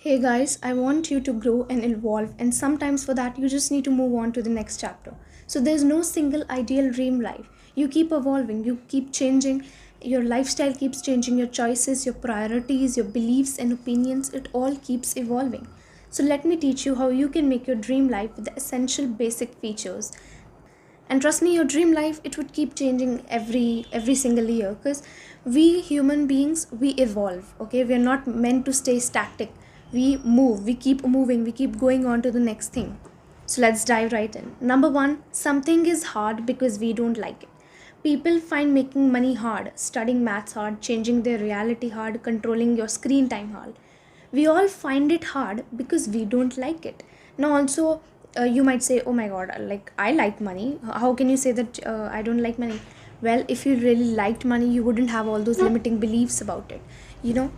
Hey guys, I want you to grow and evolve, and sometimes for that, you just need to move on to the next chapter. So, there's no single ideal dream life. You keep evolving, you keep changing, your lifestyle keeps changing, your choices, your priorities, your beliefs, and opinions, it all keeps evolving. So, let me teach you how you can make your dream life with the essential basic features. And trust me, your dream life, it would keep changing every single year, because we human beings, we evolve. Okay, we are not meant to stay static. We move, we keep moving, we keep going on to the next thing. So let's dive right in. Number one, something is hard because we don't like it. People find making money hard, studying maths hard, changing their reality hard, controlling your screen time hard. We all find it hard because we don't like it. Now also, you might say, oh my god, like I like money, how can you say that I don't like money? Well, if you really liked money, you wouldn't have all those limiting beliefs about it. you know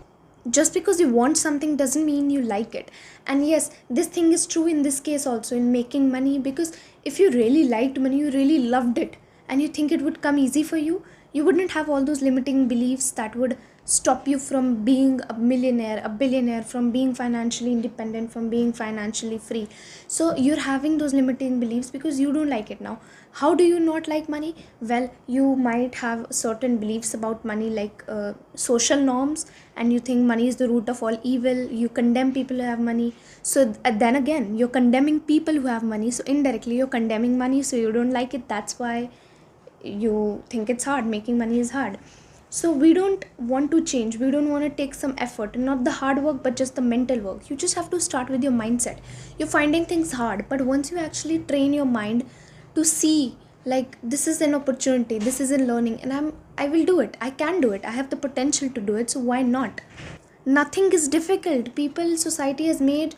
just because you want something doesn't mean you like it. And yes, this thing is true in this case also in making money, because if you really liked money, you really loved it, and you think it would come easy for you, you wouldn't have all those limiting beliefs that would stop you from being a millionaire, a billionaire, from being financially independent, from being financially free. So you're having those limiting beliefs because you don't like it. Now, how do you not like money? Well, you might have certain beliefs about money, like social norms, and you think money is the root of all evil. You condemn people who have money. So then again, you're condemning people who have money, so indirectly you're condemning money, so you don't like it. That's why you think it's hard, making money is hard. So we don't want to change, we don't want to take some effort, not the hard work but just the mental work. You just have to start with your mindset. You're finding things hard, but once you actually train your mind to see, like, this is an opportunity, this is a learning, and I will do it, I can do it, I have the potential to do it, so why not? Nothing is difficult. People, society has made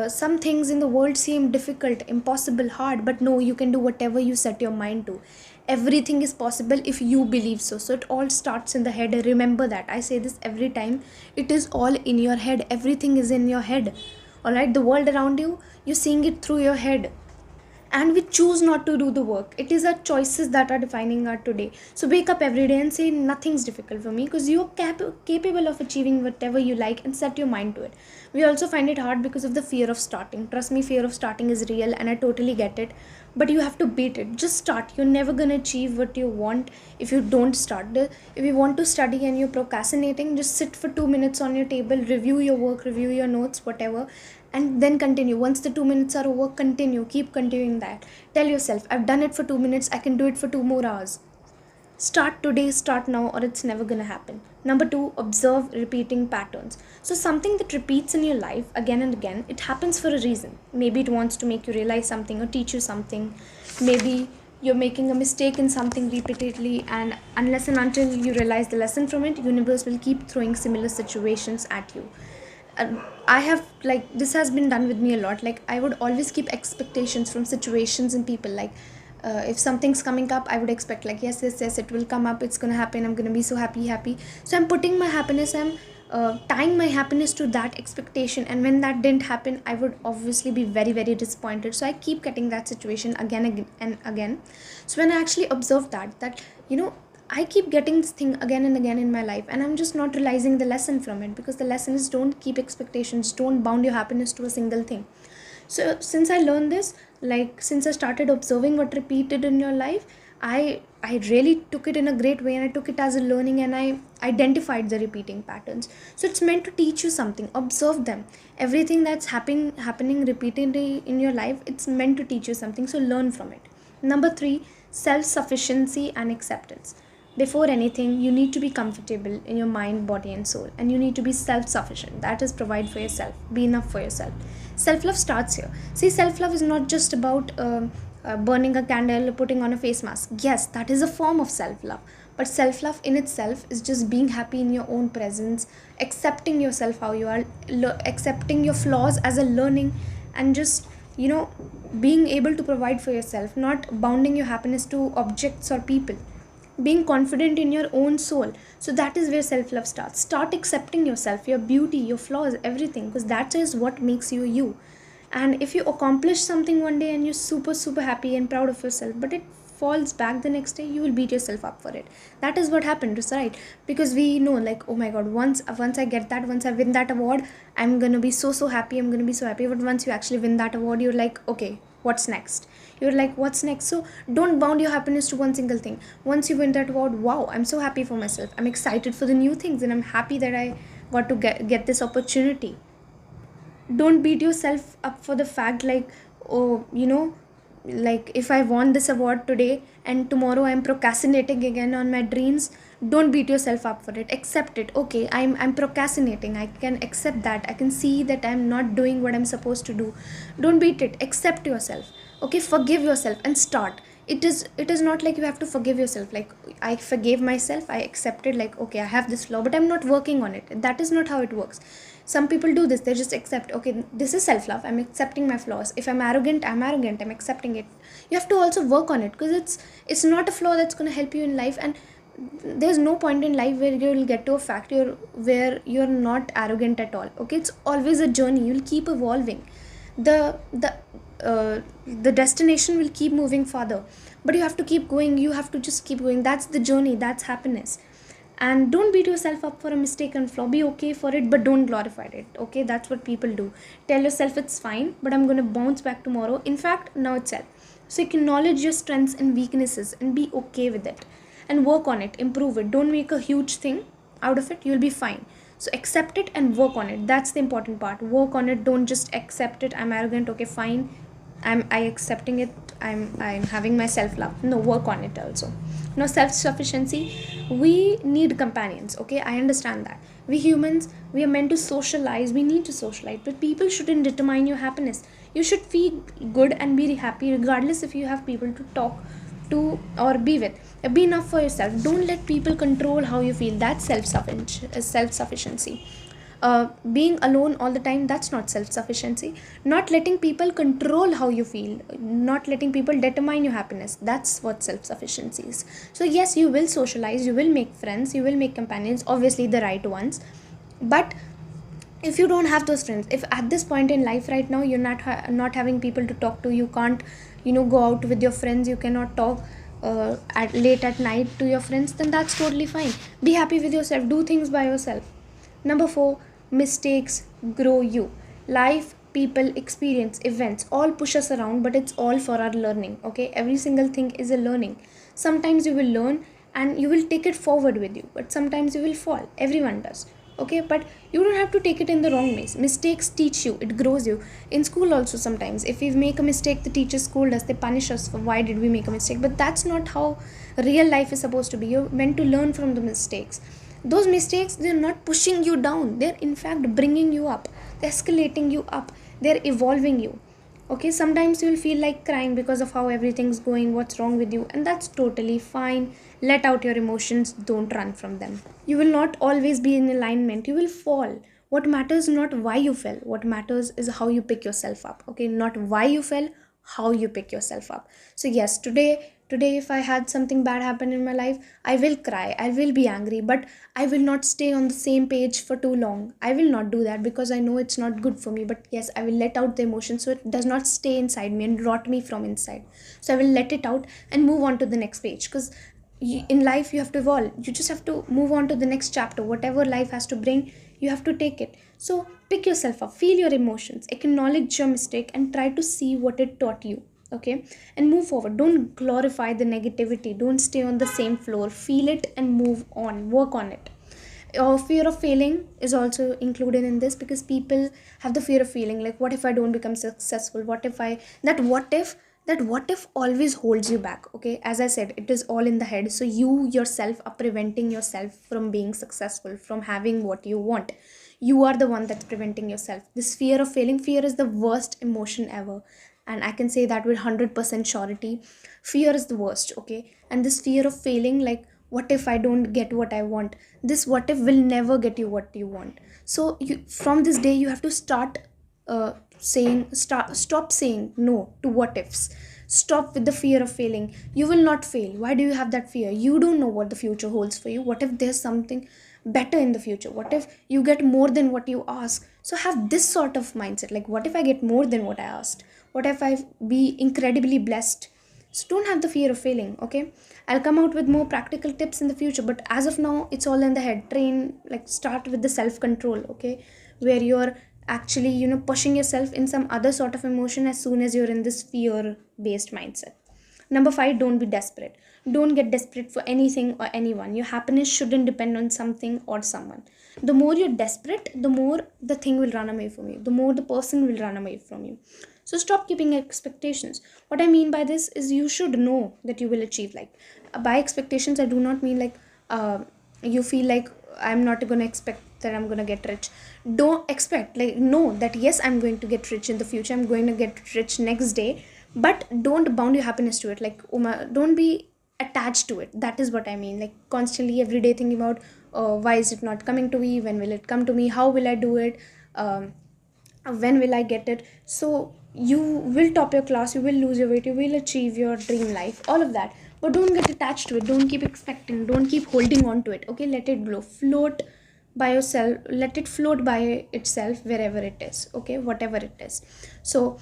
some things in the world seem difficult, impossible, hard, but no, you can do whatever you set your mind to. Everything is possible if you believe so. So it all starts in the head. Remember that. I say this every time. It is all in your head. Everything is in your head. All right, the world around you, you're seeing it through your head, and we choose not to do the work. It is our choices that are defining our today. So wake up every day and say nothing's difficult for me, because you're capable of achieving whatever you like, and set your mind to it. We also find it hard because of the fear of starting. Trust me, fear of starting is real, and I totally get it, but you have to beat it. Just start. You're never going to achieve what you want if you don't start. If you want to study and you're procrastinating, just sit for 2 minutes on your table, review your work, review your notes, whatever, and then continue. Once the 2 minutes are over, continue, keep continuing that. Tell yourself, I've done it for 2 minutes, I can do it for 2 more hours. Start today, start now, or it's never gonna happen. Number two, observe repeating patterns. So something that repeats in your life again and again, it happens for a reason. Maybe it wants to make you realize something or teach you something. Maybe you're making a mistake in something repeatedly, and unless and until you realize the lesson from it, universe will keep throwing similar situations at you. I have, like, this has been done with me a lot. Like, I would always keep expectations from situations and people. Like, if something's coming up, I would expect, like, yes, yes, yes, it will come up, it's gonna happen, I'm gonna be so happy. So I'm putting my happiness, I'm tying my happiness to that expectation, and when that didn't happen, I would obviously be very, very disappointed. So I keep getting that situation again and again. So when I actually observe that I keep getting this thing again and again in my life, and I'm just not realizing the lesson from it, because the lesson is, don't keep expectations, don't bound your happiness to a single thing. So since I learned this, like, since I started observing what repeated in your life, I really took it in a great way, and I took it as a learning, and I identified the repeating patterns. So it's meant to teach you something. Observe them. Everything that's happening repeatedly in your life, it's meant to teach you something. So learn from it. Number three, self-sufficiency and acceptance. Before anything, you need to be comfortable in your mind, body, and soul, and you need to be self-sufficient. That is, provide for yourself, be enough for yourself. Self-love starts here. See, self-love is not just about burning a candle, putting on a face mask. Yes, that is a form of self-love, but self-love in itself is just being happy in your own presence, accepting yourself how you are, accepting your flaws as a learning, and just, being able to provide for yourself, not bounding your happiness to objects or people. Being confident in your own soul. So that is where self love starts. Start accepting yourself, your beauty, your flaws, everything, because that is what makes you you. And if you accomplish something one day and you're super, super happy and proud of yourself, but it falls back the next day, you will beat yourself up for it. That is what happened, right? Because we know, like, oh my god, once I get that, once I win that award, I'm gonna be so happy, I'm gonna be so happy. But once you actually win that award, you're like, okay, what's next? You're like, what's next? So don't bound your happiness to one single thing. Once you win that award, wow, I'm so happy for myself, I'm excited for the new things, and I'm happy that I got to get this opportunity. Don't beat yourself up for the fact, like, oh, like, if I won this award today and tomorrow I'm procrastinating again on my dreams, don't beat yourself up for it. Accept it. Okay, I'm procrastinating, I can accept that, I can see that I'm not doing what I'm supposed to do. Don't beat it, accept yourself. Okay, forgive yourself and start. It is not like you have to forgive yourself, like, I forgave myself, I accepted, like, okay, I have this flaw, but I'm not working on it. That is not how it works. Some people do this, they just accept, okay, this is self love, I'm accepting my flaws. If I'm arrogant, I'm arrogant, I'm accepting it. You have to also work on it, because it's not a flaw that's going to help you in life. And there's no point in life where you'll get to a factor where you're not arrogant at all. Okay, it's always a journey, you'll keep evolving. The the uh, the destination will keep moving farther, but you have to keep going, you have to just keep going. That's the journey, that's happiness. And don't beat yourself up for a mistake and flaw. Be okay for it, but don't glorify it. Okay, that's what people do. Tell yourself it's fine, but I'm going to bounce back tomorrow. In fact, now itself. So acknowledge your strengths and weaknesses and be okay with it, and work on it, improve it. Don't make a huge thing out of it, you'll be fine. So accept it and work on it. That's the important part. Work on it. Don't just accept it. I'm arrogant, okay, fine, I accepting it, I'm having my self love. No, work on it also. Now, self sufficiency, we need companions. Okay, I understand that. We humans, we are meant to socialize, we need to socialize, but people shouldn't determine your happiness. You should feel good and be happy regardless if you have people to talk to or be with. Be enough for yourself. Don't let people control how you feel. That's self sufficiency. Being alone all the time, that's not self sufficiency. Not letting people control how you feel, not letting people determine your happiness, that's what self sufficiency is. So yes, you will socialize, you will make friends, you will make companions, obviously the right ones. But if you don't have those friends, if at this point in life right now you're not having people to talk to, you can't go out with your friends, you cannot talk at late at night to your friends, then that's totally fine. Be happy with yourself, do things by yourself. Number 4, mistakes grow you. Life, people, experience, events all push us around, but it's all for our learning. Okay, every single thing is a learning. Sometimes you will learn and you will take it forward with you, but sometimes you will fall. Everyone does. Okay, but you don't have to take it in the wrong ways. Mistakes teach you, it grows you. In school also, sometimes if we make a mistake, the teachers scold us, they punish us for why did we make a mistake. But that's not how real life is supposed to be. You're meant to learn from the mistakes. Those mistakes, they're not pushing you down, they're in fact bringing you up, they're escalating you up, they're evolving you. Okay, sometimes you'll feel like crying because of how everything's going, what's wrong with you, and that's totally fine. Let out your emotions, don't run from them. You will not always be in alignment, you will fall. What matters not why you fell, what matters is how you pick yourself up. Okay, not why you fell, how you pick yourself up. So yes, today if I had something bad happen in my life, I will cry, I will be angry, but I will not stay on the same page for too long. I will not do that because I know it's not good for me. But yes, I will let out the emotion so it does not stay inside me and rot me from inside. So I will let it out and move on to the next page, because in life you have to evolve. You just have to move on to the next chapter. Whatever life has to bring, you have to take it. So pick yourself up, feel your emotions, acknowledge your mistake, and try to see what it taught you. Okay, and move forward. Don't glorify the negativity, don't stay on the same floor. Feel it and move on, work on it. Fear of failing is also included in this, because people have the fear of failing, like, what if I don't become successful, what if I that what if always holds you back. Okay, as I said, it is all in the head. So you yourself are preventing yourself from being successful, from having what you want. You are the one that's preventing yourself. This fear of failing, fear is the worst emotion ever, and I can say that with 100% surety. Fear is the worst. Okay, and this fear of failing, like, what if I don't get what I want, this what if will never get you what you want. So you, from this day, you have to stop saying no to what ifs. Stop with the fear of failing. You will not fail. Why do you have that fear? You don't know what the future holds for you. What if there's something better in the future? What if you get more than what you ask? So have this sort of mindset, like, what if I get more than what I asked? What if I be incredibly blessed? So don't have the fear of failing, okay? I'll come out with more practical tips in the future, but as of now, it's all in the head. Train, like, start with the self control, okay? Where you're actually, pushing yourself in some other sort of emotion as soon as you're in this fear based mindset. Number five, don't be desperate. Don't get desperate for anything or anyone. Your happiness shouldn't depend on something or someone. The more you're desperate, the more the thing will run away from you, the more the person will run away from you. So stop keeping expectations. What I mean by this is you should know that you will achieve. Like, by expectations, I do not mean like you feel like I'm not going to expect that I'm going to get rich. Don't expect, like, know that yes, I'm going to get rich in the future, I'm going to get rich next day, but don't bound your happiness to it. Like, don't be attached to it. That is what I mean. Like, constantly every day thinking about, why is it not coming to me, when will it come to me, how will I do it, when will I get it. So you will top your class, you will lose your weight, you will achieve your dream life, all of that. But don't get attached to it, don't keep expecting, don't keep holding on to it, okay? Let it blow, float by yourself, let it float by itself wherever it is, okay? Whatever it is. So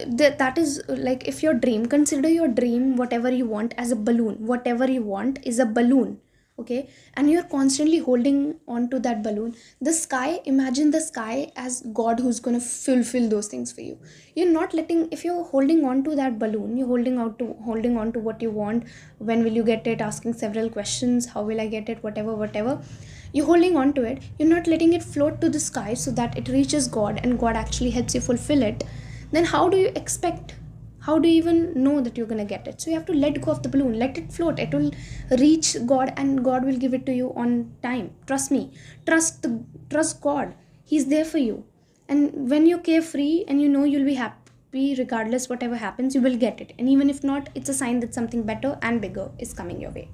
that is like, if your dream, consider your dream, whatever you want, as a balloon. Whatever you want is a balloon, okay? And you're constantly holding on to that balloon. The sky, imagine the sky as God who's going to fulfill those things for you. You're not letting, if you're holding on to that balloon, you're holding on to what you want. When will you get it? Asking several questions, how will I get it, whatever. You're holding on to it, you're not letting it float to the sky so that it reaches God and God actually helps you fulfill it. Then how do you expect, how do you even know that you're going to get it? So you have to let go of the balloon, let it float, it will reach God and God will give it to you on time. Trust me. Trust God. He's there for you. And when you're carefree and you know you'll be happy regardless whatever happens, you will get it. And even if not, it's a sign that something better and bigger is coming your way.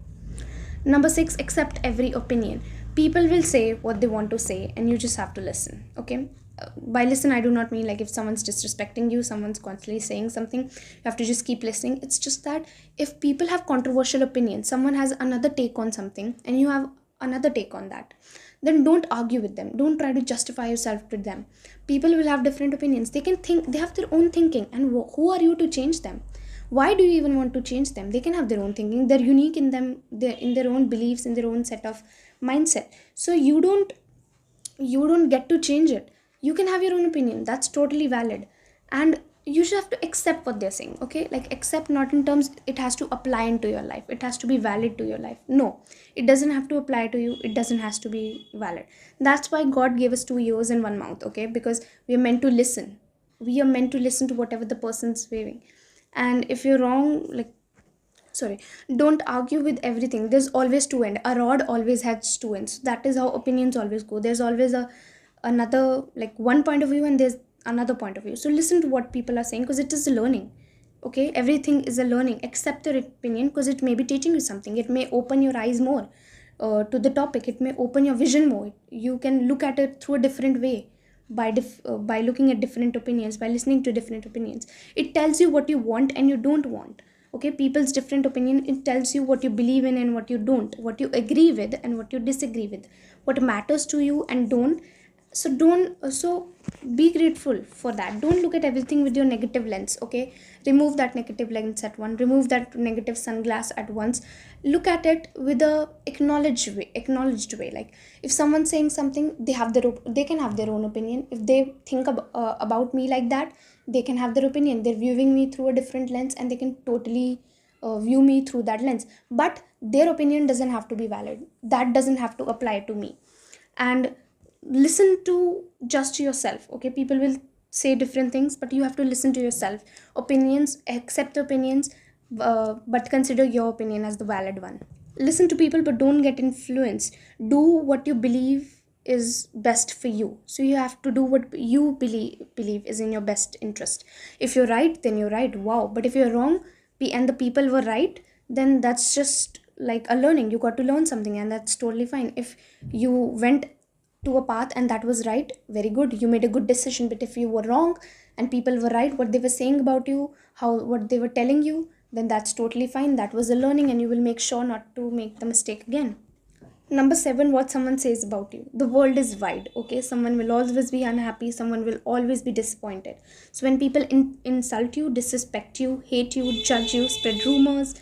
Number six, accept every opinion. People will say what they want to say, and you just have to listen, okay? By listen, I do not mean like if someone's disrespecting you, someone's constantly saying something, you have to just keep listening. It's just that if people have controversial opinions, someone has another take on something, and you have another take on that, then don't argue with them. Don't try to justify yourself to them. People will have different opinions. They can think, they have their own thinking, and who are you to change them? Why do you even want to change them? They can have their own thinking, they're unique in them, they're in their own beliefs, in their own set of mindset. So you don't get to change it. You can have your own opinion, that's totally valid. And you just have to accept what they're saying, okay? Like, accept, not in terms it has to apply into your life, it has to be valid to your life. No, it doesn't have to apply to you, it doesn't has to be valid. That's why God gave us 2 ears and one mouth, okay? Because we are meant to listen. We are meant to listen to whatever the person's waving. And if you're wrong, like, sorry, don't argue with everything. There's always two ends. A rod always has two ends. That is how opinions always go. There's always another, like, one point of view, and there's another point of view. So listen to what people are saying, because it is a learning, okay? Everything is a learning. Accept their opinion, because it may be teaching you something. It may open your eyes more to the topic. It may open your vision more. You can look at it through a different way by looking at different opinions, by listening to different opinions. It tells you what you want and you don't want, okay? People's different opinion, it tells you what you believe in and what you don't, what you agree with and what you disagree with, what matters to you and don't. So be grateful for that. Don't look at everything with your negative lens, okay? Remove that negative lens at once, remove that negative sunglass at once. Look at it with a acknowledged way. Like, if someone's saying something, they can have their own opinion. If they think about me like that, they can have their opinion. They're viewing me through a different lens, and they can totally view me through that lens, but their opinion doesn't have to be valid. That doesn't have to apply to me. And listen to just yourself, okay? People will say different things, but you have to listen to yourself. Opinions, accept opinions, but consider your opinion as the valid one. Listen to people, but don't get influenced. Do what you believe is best for you. So you have to do what you believe is in your best interest. If you're right, then you're right, wow. But if you're wrong, and the people were right, then that's just like a learning. You got to learn something, and that's totally fine. If you went to a path and that was right, very good, you made a good decision. But if you were wrong and people were right, what they were saying about you, how what they were telling you, then that's totally fine. That was a learning, and you will make sure not to make the mistake again. Number seven, what someone says about you. The world is wide, okay? Someone will always be unhappy, someone will always be disappointed. So when people insult you, disrespect you, hate you, judge you, spread rumors,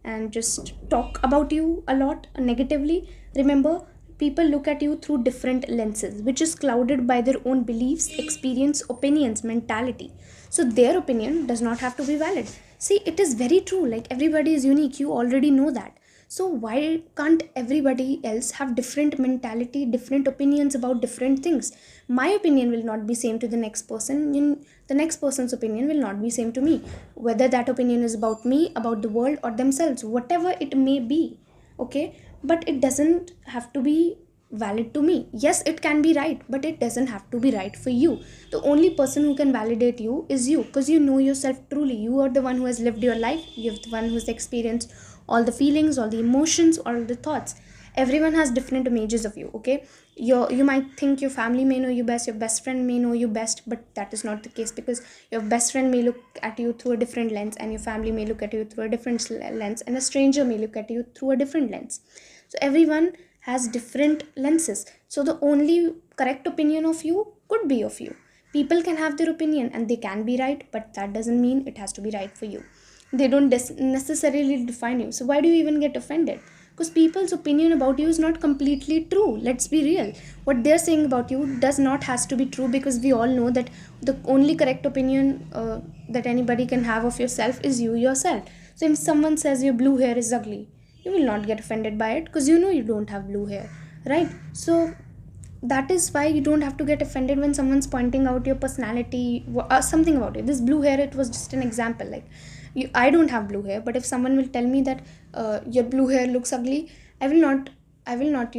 and just talk about you a lot negatively, remember, people look at you through different lenses, which is clouded by their own beliefs, experience, opinions, mentality. So their opinion does not have to be valid. See, it is very true. Like, everybody is unique. You already know that. So why can't everybody else have different mentality, different opinions about different things? My opinion will not be same to the next person, and the next person's opinion will not be same to me, whether that opinion is about me, about the world, or themselves, whatever it may be. Okay, but it doesn't have to be valid to me. Yes, it can be right, but it doesn't have to be right for you. The only person who can validate you is you, because you know yourself truly. You are the one who has lived your life. You're the one who's experienced all the feelings, all the emotions, all the thoughts. Everyone has different images of you. Okay, you might think your family may know you best, your best friend may know you best, but that is not the case, because your best friend may look at you through a different lens, and your family may look at you through a different lens, and a stranger may look at you through a different lens. So everyone has different lenses. So the only correct opinion of you could be of you. People can have their opinion and they can be right, but that doesn't mean it has to be right for you. They don't necessarily define you. So why do you even get offended? Because people's opinion about you is not completely true. Let's be real. What they're saying about you does not has to be true, because we all know that the only correct opinion that anybody can have of yourself is you yourself. So if someone says your blue hair is ugly, you will not get offended by it, because you know you don't have blue hair, right? So that is why you don't have to get offended when someone's pointing out your personality, something about it. This blue hair, it was just an example. Like, I don't have blue hair, but if someone will tell me that your blue hair looks ugly, I will not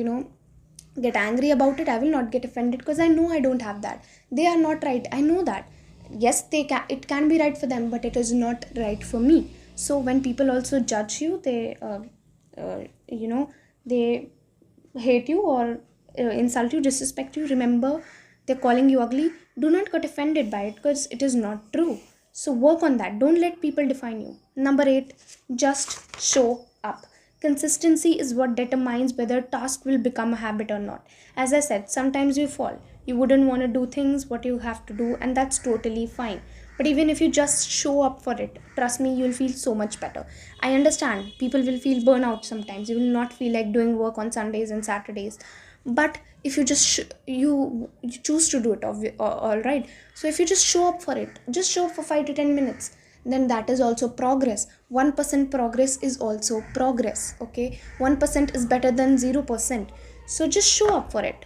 get angry about it. I will not get offended, because I know I don't have that. They are not right, I know that. Yes, it can be right for them, but it is not right for me. So when people also judge you, they they hate you, or insult you, disrespect you, remember, they're calling you ugly. Do not get offended by it, because it is not true. So work on that. Don't let people define you. Number 8, just show up. Consistency is what determines whether a task will become a habit or not. As I said, sometimes you fall. You wouldn't want to do things what you have to do, and that's totally fine. But even if you just show up for it, trust me, you'll feel so much better. I understand people will feel burnout sometimes. You will not feel like doing work on Sundays and Saturdays. But if you just you choose to do it, all right. So if you just show up for it, just show up for 5 to 10 minutes, then that is also progress. 1% progress is also progress. Okay, 1% is better than 0%. So just show up for it.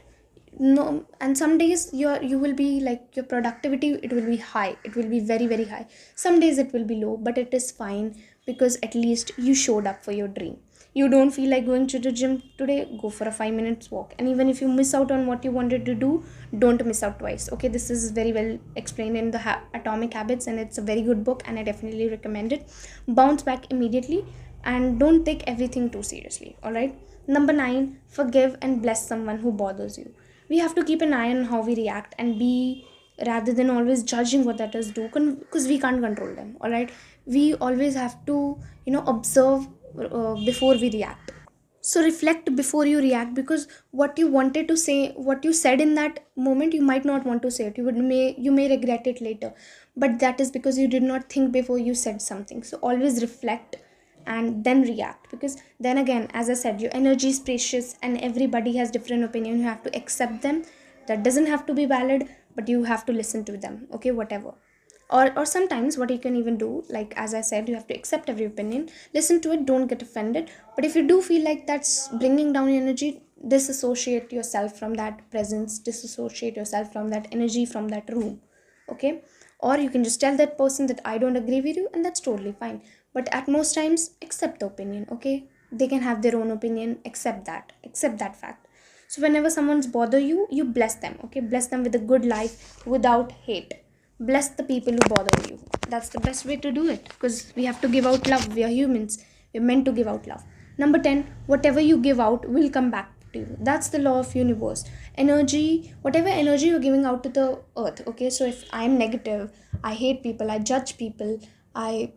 No, and some days you will be like, your productivity, it will be high, it will be very very high. Some days it will be low, but it is fine, because at least you showed up for your dream. You don't feel like going to the gym today, go for a 5 minutes walk. And even if you miss out on what you wanted to do, don't miss out twice. Okay, this is very well explained in the Atomic Habits, and it's a very good book, and I definitely recommend it. Bounce back immediately, and don't take everything too seriously. All right. Number 9, forgive and bless someone who bothers you. We have to keep an eye on how we react, and be, rather than always judging what others do, because we can't control them. All right, we always have to observe before we react. So reflect before you react, because what you wanted to say, what you said in that moment, you might not want to say it. You may regret it later, but that is because you did not think before you said something. So always reflect and then react, because then again, as I said, your energy is precious, and everybody has different opinion. You have to accept them. That doesn't have to be valid, but you have to listen to them. Okay, whatever. Or sometimes what you can even do, like as I said, you have to accept every opinion, listen to it, don't get offended. But if you do feel like that's bringing down your energy, disassociate yourself from that presence, disassociate yourself from that energy, from that room. Okay, or you can just tell that person that I don't agree with you, and that's totally fine. But at most times, accept the opinion. Okay, they can have their own opinion, accept that fact. So whenever someone's bother you, you bless them. Okay, bless them with a good life, without hate. Bless the people who bother you. That's the best way to do it, because we have to give out love. We are humans, we're meant to give out love. Number 10, whatever you give out will come back to you. That's the law of universe. Energy, whatever energy you're giving out to the earth. Okay, so if I'm negative, I hate people, I judge people, I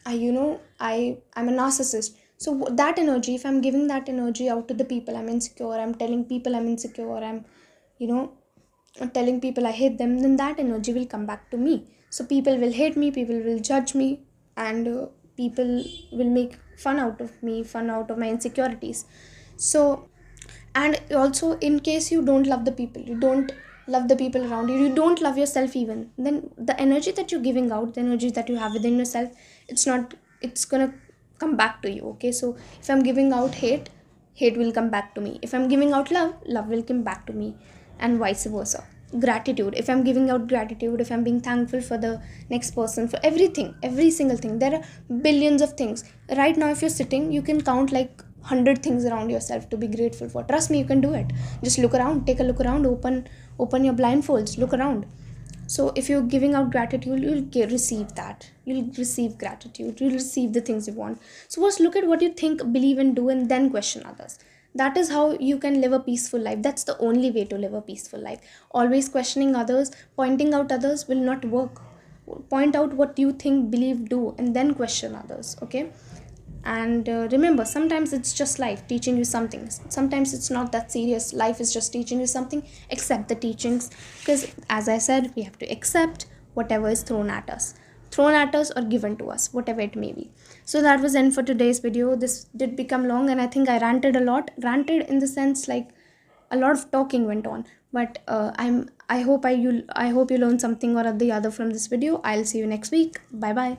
I'm a narcissist, So that energy, if I'm giving that energy out to the people, I'm insecure, I'm telling people I'm insecure, I'm, you know, telling people I hate them, then that energy will come back to me. So people will hate me, people will judge me, and people will make fun out of me, fun out of my insecurities. So, and also, in case you don't love the people, you don't love the people around you, you don't love yourself even, then the energy that you're giving out, the energy that you have within yourself, it's not, it's gonna come back to you. Okay, so if I'm giving out hate, hate will come back to me. If I'm giving out love, love will come back to me, and vice versa. Gratitude, if I'm giving out gratitude, if I'm being thankful for the next person, for everything, every single thing, there are billions of things. Right now, if you're sitting, you can count like 100 things around yourself to be grateful for. Trust me, you can do it. Just look around, take a look around, open your blindfolds, look around. So if you're giving out gratitude, receive that, you'll receive gratitude, you'll receive the things you want. So first, look at what you think, believe, and do, and then question others. That is how you can live a peaceful life. That's the only way to live a peaceful life. Always questioning others, pointing out others will not work. Point out what you think, believe, do, and then question others. Okay, and remember, sometimes it's just life teaching you something. Sometimes it's not that serious, life is just teaching you something. Accept the teachings, because as I said, we have to accept whatever is thrown at us or given to us, whatever it may be. So that was end for today's video. This did become long, and I think I ranted a lot, ranted in the sense like a lot of talking went on. But I hope you learned something or the other from this video. I'll see you next week. Bye bye.